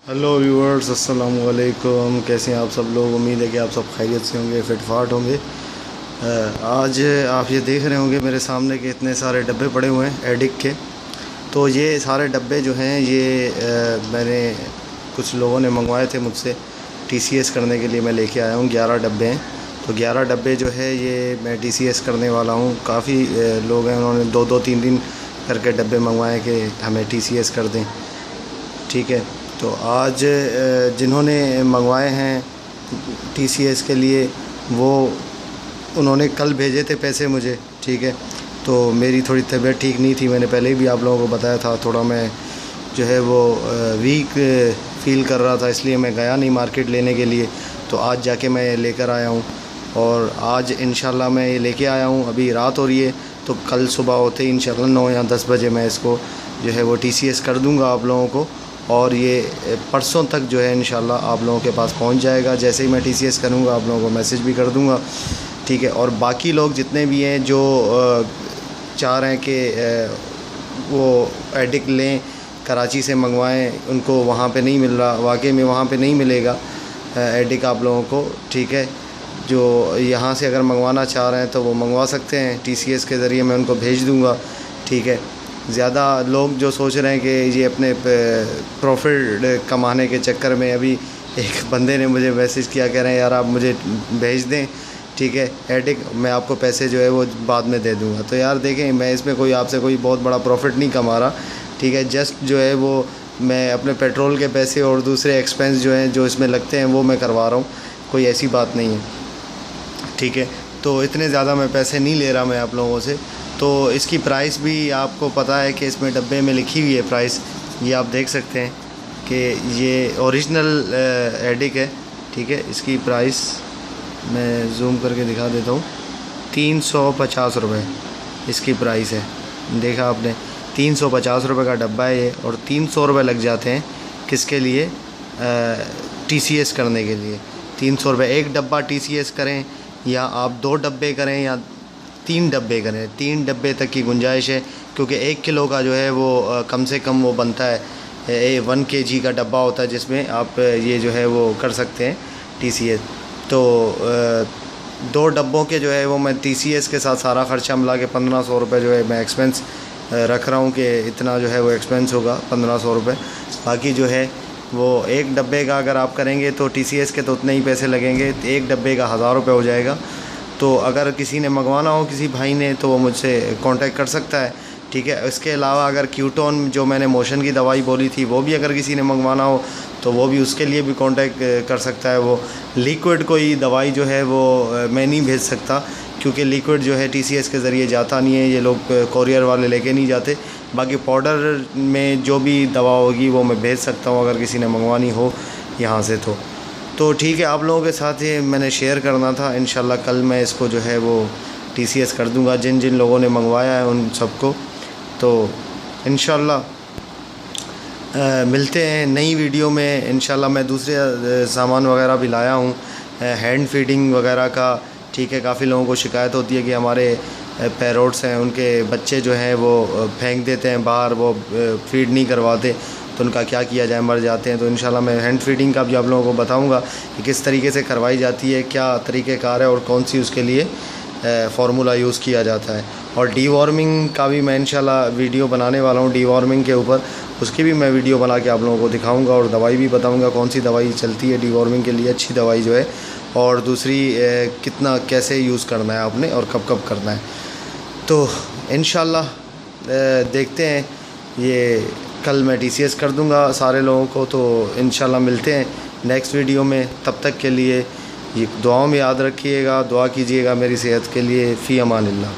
Hello viewers, अस्सलाम वालेकुम। कैसे हैं आप सब लोग? उम्मीद है कि आप सब खैरियत से होंगे, फिटफाट होंगे। आज आप ये देख रहे होंगे मेरे सामने कि इतने सारे डब्बे पड़े हुए हैं एडिक के। तो ये सारे डब्बे जो हैं ये मैंने कुछ लोगों ने मंगवाए थे मुझसे टीसीएस करने के लिए। मैं लेके आया हूँ, 11 डब्बे हैं। तो 11 डब्बे जो है ये मैं टीसीएस करने वाला हूँ। काफ़ी लोग हैं, उन्होंने 2-2 3 दिन करके डब्बे मंगवाए कि हमें टीसीएस कर दें। ठीक है, तो आज जिन्होंने मंगवाए हैं टीसीएस के लिए वो उन्होंने कल भेजे थे पैसे मुझे। ठीक है, तो मेरी थोड़ी तबीयत ठीक नहीं थी, मैंने पहले भी आप लोगों को बताया था। थोड़ा मैं जो है वो वीक फील कर रहा था, इसलिए मैं गया नहीं मार्केट लेने के लिए। तो आज जाके मैं लेकर आया हूँ और आज इंशाल्लाह मैं ये लेके आया हूँ। अभी रात हो रही है, तो कल सुबह होते ही इंशाल्लाह 9 या 10 बजे मैं इसको जो है वो टीसीएस कर दूँगा आप लोगों को। और ये परसों तक जो है इंशाल्लाह आप लोगों के पास पहुंच जाएगा। जैसे ही मैं टीसीएस करूंगा आप लोगों को मैसेज भी कर दूंगा। ठीक है, और बाकी लोग जितने भी हैं जो चाह रहे हैं कि वो एडिक लें, कराची से मंगवाएं, उनको वहाँ पे नहीं मिल रहा। वाकई में वहाँ पे नहीं मिलेगा एडिक आप लोगों को। ठीक है, जो यहाँ से अगर मंगवाना चाह रहे हैं तो वो मंगवा सकते हैं टीसीएस के ज़रिए, मैं उनको भेज दूँगा। ठीक है, ज़्यादा लोग जो सोच रहे हैं कि ये अपने प्रॉफिट कमाने के चक्कर में, अभी एक बंदे ने मुझे मैसेज किया, कह रहे हैं यार आप मुझे भेज दें, ठीक है, एडिक, मैं आपको पैसे जो है वो बाद में दे दूंगा। तो यार देखें, मैं इसमें कोई आपसे कोई बहुत बड़ा प्रॉफिट नहीं कमा रहा। ठीक है, जस्ट जो है वो मैं अपने पेट्रोल के पैसे और दूसरे एक्सपेंस जो हैं जो इसमें लगते हैं वो मैं करवा रहा हूँ, कोई ऐसी बात नहीं है। ठीक है, तो इतने ज़्यादा मैं पैसे नहीं ले रहा मैं आप लोगों से। तो इसकी प्राइस भी आपको पता है कि इसमें डब्बे में लिखी हुई है प्राइस, ये आप देख सकते हैं कि ये ओरिजिनल एडिक है। ठीक है, इसकी प्राइस मैं जूम करके दिखा देता हूँ, 350 रुपये इसकी प्राइस है। देखा आपने, 350 रुपये का डब्बा है ये, और 300 रुपये लग जाते हैं किसके लिए, टीसीएस करने के लिए। 300 रुपये एक डब्बा टीसीएस करें, या आप 2 डब्बे करें या 3 डब्बे करें, 3 डब्बे तक की गुंजाइश है। क्योंकि 1 किलो का जो है वो कम से कम वो बनता है, 1 kg का डब्बा होता है जिसमें आप ये जो है वो कर सकते हैं टीसीएस। तो 2 डब्बों के जो है वो मैं टीसीएस के साथ सारा ख़र्चा मिला के 1500 रुपये जो है मैं एक्सपेंस रख रहा हूँ कि इतना जो है वो एक्सपेंस होगा 1500 रुपये। बाकी जो है वो एक डब्बे का अगर आप करेंगे तो टीसीएस के तो उतने ही पैसे लगेंगे, एक डब्बे का 1000 रुपये हो जाएगा। तो अगर किसी ने मंगवाना हो, किसी भाई ने, तो वो मुझसे कांटेक्ट कर सकता है। ठीक है, इसके अलावा अगर क्यूटोन जो मैंने मोशन की दवाई बोली थी वो भी अगर किसी ने मंगवाना हो तो वो भी, उसके लिए भी कांटेक्ट कर सकता है। वो लिक्विड कोई दवाई जो है वो मैं नहीं भेज सकता, क्योंकि लिक्विड जो है टीसीएस के ज़रिए जाता नहीं है, ये लोग कोरियर वाले लेके नहीं जाते। बाकी पाउडर में जो भी दवा होगी वो मैं भेज सकता हूँ अगर किसी ने मंगवानी हो यहाँ से। तो ठीक है, आप लोगों के साथ ये मैंने शेयर करना था। इंशाल्लाह कल मैं इसको जो है वो टीसीएस कर दूंगा जिन जिन लोगों ने मंगवाया है उन सबको। तो इंशाल्लाह मिलते हैं नई वीडियो में। इंशाल्लाह मैं दूसरे सामान वगैरह भी लाया हूँ, हैंड फीडिंग वगैरह का। ठीक है, काफ़ी लोगों को शिकायत होती है कि हमारे पैरोट्स हैं, उनके बच्चे जो हैं वो फेंक देते हैं बाहर, वो फीड नहीं करवाते, तो उनका क्या किया जाए, मर जाते हैं। तो इंशाल्लाह मैं हैंड फीडिंग का भी आप लोगों को बताऊंगा कि किस तरीके से करवाई जाती है, क्या तरीक़ेकार है और कौन सी उसके लिए फार्मूला यूज़ किया जाता है। और डीवॉर्मिंग का भी मैं इंशाल्लाह वीडियो बनाने वाला हूँ, डीवॉर्मिंग के ऊपर, उसकी भी मैं वीडियो बना के आप लोगों को दिखाऊँगा। और दवाई भी बताऊँगा कौन सी दवाई चलती है डीवॉर्मिंग के लिए, अच्छी दवाई जो है, और दूसरी कितना कैसे यूज़ करना है आपने और कब कब करना है। तो इंशाल्लाह देखते हैं, ये कल मैं टीसीएस कर दूंगा सारे लोगों को। तो इंशाल्लाह मिलते हैं नेक्स्ट वीडियो में। तब तक के लिए ये दुआओं में याद रखिएगा, दुआ कीजिएगा मेरी सेहत के लिए। फ़ी अमानिल्लाह।